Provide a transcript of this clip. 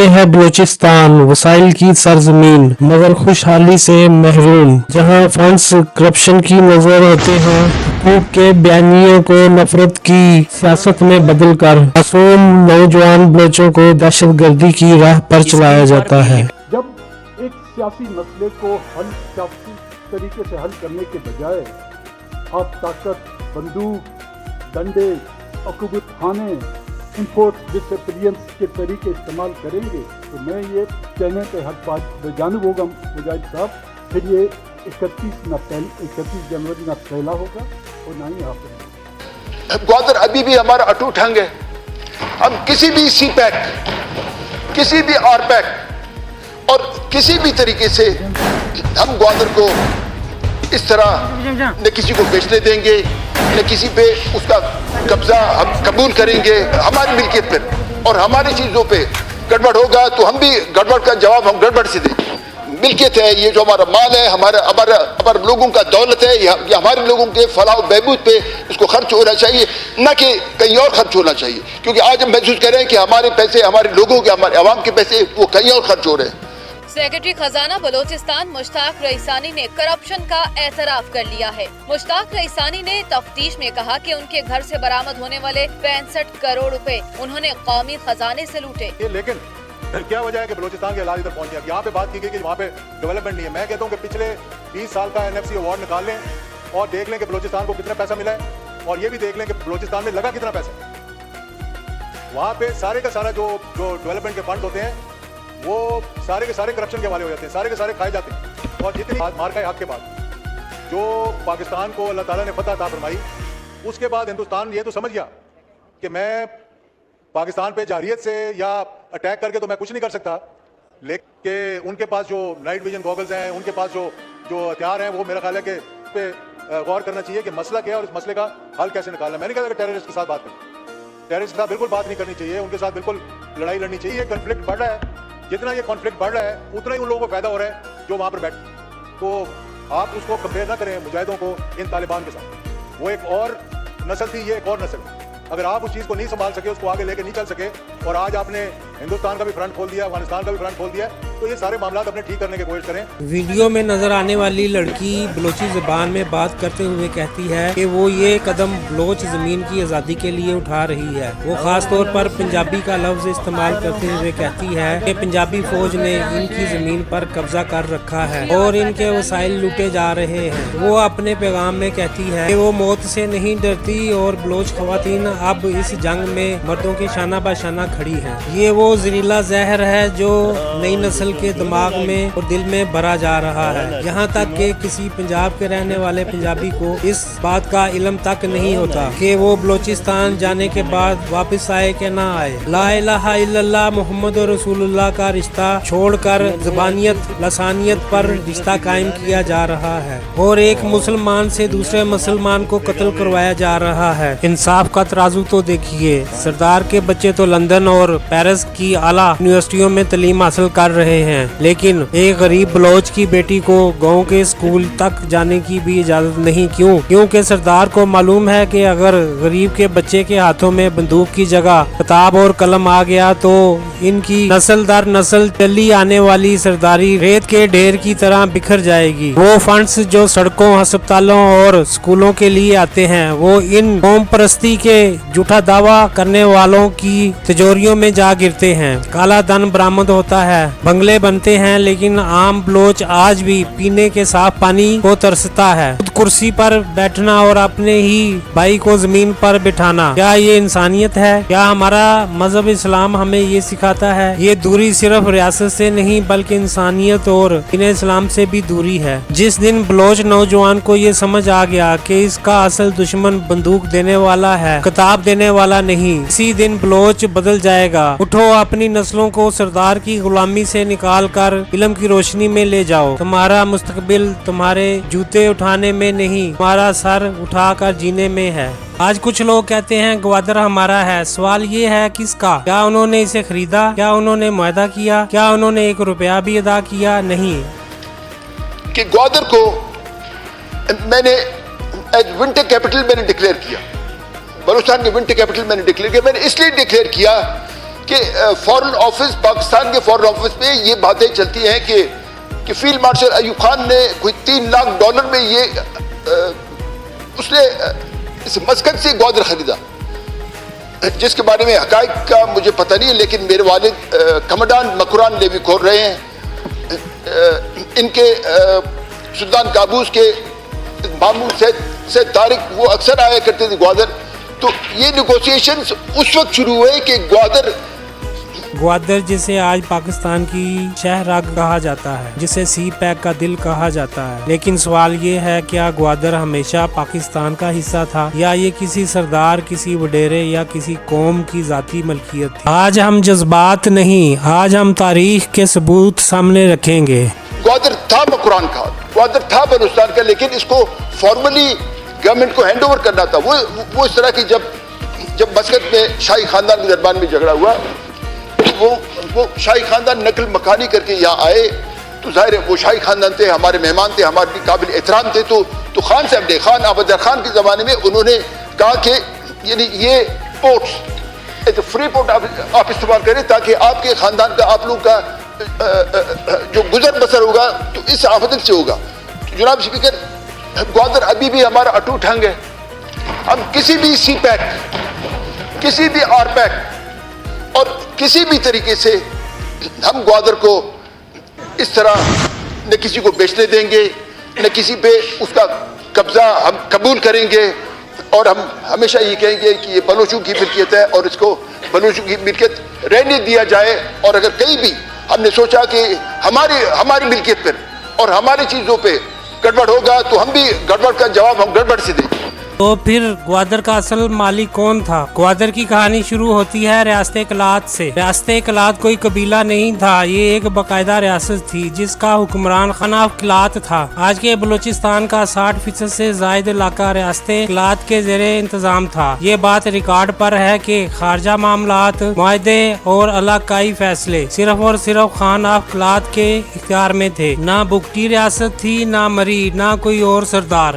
ये है बलूचिस्तान, वसाइल की सरजमीन मगर खुशहाली से महरूम, जहाँ फंड्स करप्शन की नजर होते हैं, हुकूक के बयानियों को नफरत की सियासत में बदल कर मासूम नौजवान बलोचों को दहशतगर्दी की राह पर चलाया जाता है। जब एक सियासी मसले को सियासी तरीके से हल करने के बजाय आप ताकत, बंदूक, डंडे, अकुबत खाने, इम्पोर्ट डिसिप्लियंस के तरीके इस्तेमाल करेंगे तो मैं ये कहने पे हद बात बेजानिब होगा मुजाहिद साहब, फिर ये 31 जनवरी ना पहला होगा और ना ही आखिर। ग्वादर अभी भी हमारा अटूट अंग है। हम किसी भी सी पैक, किसी भी आर पैक और किसी भी तरीके से हम ग्वादर को इस तरह न किसी को बेचने देंगे, न किसी पे उसका कब्जा हम कबूल करेंगे। हमारी मिल्कियत पर और हमारी चीज़ों पे गड़बड़ होगा तो हम भी गड़बड़ का जवाब हम गड़बड़ से देंगे। मिल्कियत है, ये जो हमारा माल है, हमारे लोगों का दौलत है, ये हमारे लोगों के फलाह बहबूद पे इसको खर्च होना चाहिए, न कि कहीं और खर्च होना चाहिए। क्योंकि आज हम महसूस कर रहे हैं कि हमारे पैसे, हमारे लोगों के, हमारे अवाम के पैसे वो कहीं और खर्च हो रहे हैं। सेक्रेटरी खजाना बलोचिस्तान मुश्ताक रईसानी ने करप्शन का एतराफ कर लिया है। मुश्ताक रईसानी ने तफ्तीश में कहा कि उनके घर से बरामद होने वाले 65 करोड़ रुपए उन्होंने कौमी खजाने से लूटे। लेकिन क्या वजह है कि बलोचिस्तान के हालात इधर पहुंच गया? यहाँ पे बात की गई कि वहाँ पे डेवलपमेंट नहीं है। मैं कहता हूँ कि पिछले 20 साल का NFC अवार्ड निकाल लें और देख लें कि बलोचिस्तान को कितना पैसा मिला है और ये भी देख लें कि बलोचिस्तान में लगा कितना पैसा। वहाँ पे सारे का सारा जो डेवलपमेंट के फंड होते हैं वो सारे के सारे करप्शन के हवाले हो जाते हैं, सारे के सारे खाए जाते हैं। और जितनी मार का हक के बाद जो पाकिस्तान को अल्लाह ताला ने फतह अता फरमाई, उसके बाद हिंदुस्तान ये तो समझ गया कि मैं पाकिस्तान पे जारियत से या अटैक करके तो मैं कुछ नहीं कर सकता, लेकिन उनके पास जो नाइट विजन गॉगल्स हैं, उनके पास जो हथियार हैं, वो मेरा ख्याल है कि उस पर गौर करना चाहिए कि मसला क्या है और इस मसले का हल कैसे निकालना है। मैंने कहा कि टेररिस्ट के साथ बात करें, टेररिस्ट के साथ बिल्कुल बात नहीं करनी चाहिए, उनके साथ बिल्कुल लड़ाई लड़नी चाहिए। ये कॉन्फ्लिक्ट बढ़ रहा है, जितना ये कॉन्फ्लिक्ट बढ़ रहा है उतना ही उन लोगों को फायदा हो रहा है जो वहाँ पर बैठ। तो आप उसको कंपेयर ना करें मुजाहिदों को इन तालिबान के साथ। वो एक और नस्ल थी, ये एक और नस्ल। अगर आप उस चीज़ को नहीं संभाल सके, उसको आगे लेके नहीं चल सके और आज आपने हिंदुस्तान का भी फ्रंट खोल दिया, अफगानिस्तान का भी फ्रंट खोल दिया, तो ये सारे मामला अपने ठीक करने की कोशिश करें। वीडियो में नजर आने वाली लड़की बलोची ज़बान में बात करते हुए कहती है कि वो ये कदम बलोच ज़मीन की आज़ादी के लिए उठा रही है। वो खास तौर पर पंजाबी का लफ्ज़ इस्तेमाल करते हुए कहती है कि पंजाबी फौज ने इनकी ज़मीन पर कब्जा कर रखा है और इनके वसाइल लूटे जा रहे हैं। वो अपने पैगाम में कहती है कि वो मौत से नहीं डरती और बलोच ख़वातीन अब इस जंग में मर्दों के शाना बाशाना खड़ी है। ये वो जहरीला जहर है जो नई नस्ल के दिमाग में और दिल में भरा जा रहा है। यहाँ तक कि किसी पंजाब के रहने वाले पंजाबी को इस बात का इल्म तक नहीं होता कि वो बलोचिस्तान जाने के बाद वापस आए कि ना आए। ला इलाहा इल्लल्लाह मुहम्मद रसूलुल्लाह का रिश्ता छोड़कर ज़बानियत लसानियत पर रिश्ता कायम किया जा रहा है और एक मुसलमान से दूसरे मुसलमान को कत्ल करवाया जा रहा है। इंसाफ का तराजू तो देखिए, सरदार के बच्चे तो लंदन और पेरिस की आला यूनिवर्सिटियों में तालीम हासिल कर रहे हैं, लेकिन एक गरीब बलोच की बेटी को गांव के स्कूल तक जाने की भी इजाजत नहीं। क्यों? क्योंकि सरदार को मालूम है कि अगर गरीब के बच्चे के हाथों में बंदूक की जगह किताब और कलम आ गया तो इनकी नस्ल दर नस्ल चली आने वाली सरदारी रेत के ढेर की तरह बिखर जाएगी। वो फंड्स जो सड़कों, अस्पतालों और स्कूलों के लिए आते हैं वो इन कौम परस्ती के झूठा दावा करने वालों की तिजोरियों में जा गिरते हैं। काला धन बरामद होता है, बंगले बनते हैं, लेकिन आम बलोच आज भी पीने के साफ पानी को तरसता है। खुद कुर्सी पर बैठना और अपने ही भाई को जमीन पर बिठाना, क्या ये इंसानियत है? क्या हमारा मजहब इस्लाम हमें ये सिखाता है? ये दूरी सिर्फ रियासत से नहीं बल्कि इंसानियत और दीन इस्लाम से भी दूरी है। जिस दिन बलोच नौजवान को ये समझ आ गया कि इसका असल दुश्मन बंदूक देने वाला है, किताब देने वाला नहीं, इसी दिन बलोच बदल जाएगा। उठो, अपनी नस्लों को सरदार की गुलामी से निकाल कर इल्म की रोशनी में ले जाओ। तुम्हारा मुस्तकबिल तुम्हारे जूते उठाने में नहीं, तुम्हारा सर उठाकर जीने में है। आज कुछ लोग कहते हैं ग्वादर हमारा है। सवाल ये है किसका? क्या उन्होंने इसे खरीदा? क्या उन्होंने मुआहदा किया? क्या उन्होंने 1 रुपया भी अदा किया? नहीं। कि ग्वादर को मैंने एज विंटर कैपिटल मैंने डिक्लेयर किया, बलूचिस्तान के विंटर कैपिटल मैंने डिक्लेयर किया। मैंने इसलिए डिक्लेयर किया کہ فورن آفس پاکستان کے فورن آفس میں یہ باتیں چلتی ہیں کہ فیلڈ مارشل ایوب خان نے کوئی $3 لاکھ میں یہ اس نے اس مسکت سے گوادر خریدا، جس کے بارے میں حقائق کا مجھے پتہ نہیں ہے، لیکن میرے والد کمانڈان مکران لیوی کھول رہے ہیں، ان کے سلطان قابوس کے ماموں سید طارق وہ اکثر آیا کرتے تھے گوادر. تو یہ نیگوسیشنز اس وقت شروع ہوئے کہ گوادر جسے آج پاکستان کی شہرگ کہا جاتا ہے، جسے سی پیک کا دل کہا جاتا ہے، لیکن سوال یہ ہے کیا گوادر ہمیشہ پاکستان کا حصہ تھا یا یہ کسی سردار، کسی وڈیرے یا کسی قوم کی ذاتی ملکیت تھی؟ آج ہم جذبات نہیں، آج ہم تاریخ کے ثبوت سامنے رکھیں گے. گوادر تھا مکران کا، گوادر تھا بلوچستان کا، لیکن اس کو فارملی گورنمنٹ کو ہینڈ اوور کرنا تھا. وہ اس طرح کی جب مسکت میں شاہی خاندان کے دربار میں جھگڑا ہوا، وہ شاہی خاندان نقل مکانی کر کے یہاں آئے، تو ظاہر ہے وہ شاہی خاندان تھے، ہمارے مہمان تھے، ہمارے قابل احترام تھے. تو خان صاحب نے، خان آبادر خان کے زمانے میں انہوں نے کہا کہ یعنی یہ پورٹس فری پورٹ آپ استعمال کریں تاکہ آپ کے خاندان کا، آپ لوگ کا جو گزر بسر ہوگا تو اس آمدن سے ہوگا. جناب اسپیکر، گوادر ابھی بھی ہمارا اٹوٹ ٹھنگ ہے. ہم کسی بھی سی پیک، کسی بھی آر پیک اور کسی بھی طریقے سے ہم گوادر کو اس طرح نہ کسی کو بیچنے دیں گے، نہ کسی پہ اس کا قبضہ ہم قبول کریں گے، اور ہم ہمیشہ یہ کہیں گے کہ یہ بلوچوں کی ملکیت ہے اور اس کو بلوچوں کی ملکیت رہنے دیا جائے. اور اگر کہیں بھی ہم نے سوچا کہ ہماری ملکیت پر اور ہماری چیزوں پہ گڑبڑ ہوگا تو ہم بھی گڑبڑ کا جواب ہم گڑبڑ سے دیں. تو پھر گوادر کا اصل مالک کون تھا؟ گوادر کی کہانی شروع ہوتی ہے ریاست کلات سے. ریاست کلات کوئی قبیلہ نہیں تھا، یہ ایک باقاعدہ ریاست تھی جس کا حکمران خان آف کلات تھا. آج کے بلوچستان کا 60% سے زائد علاقہ ریاست کلات کے زیر انتظام تھا. یہ بات ریکارڈ پر ہے کہ خارجہ معاملات، معاہدے اور علاقائی فیصلے صرف اور صرف خان آف کلات کے اختیار میں تھے. نہ بگٹی ریاست تھی، نہ مری، نہ کوئی اور سردار.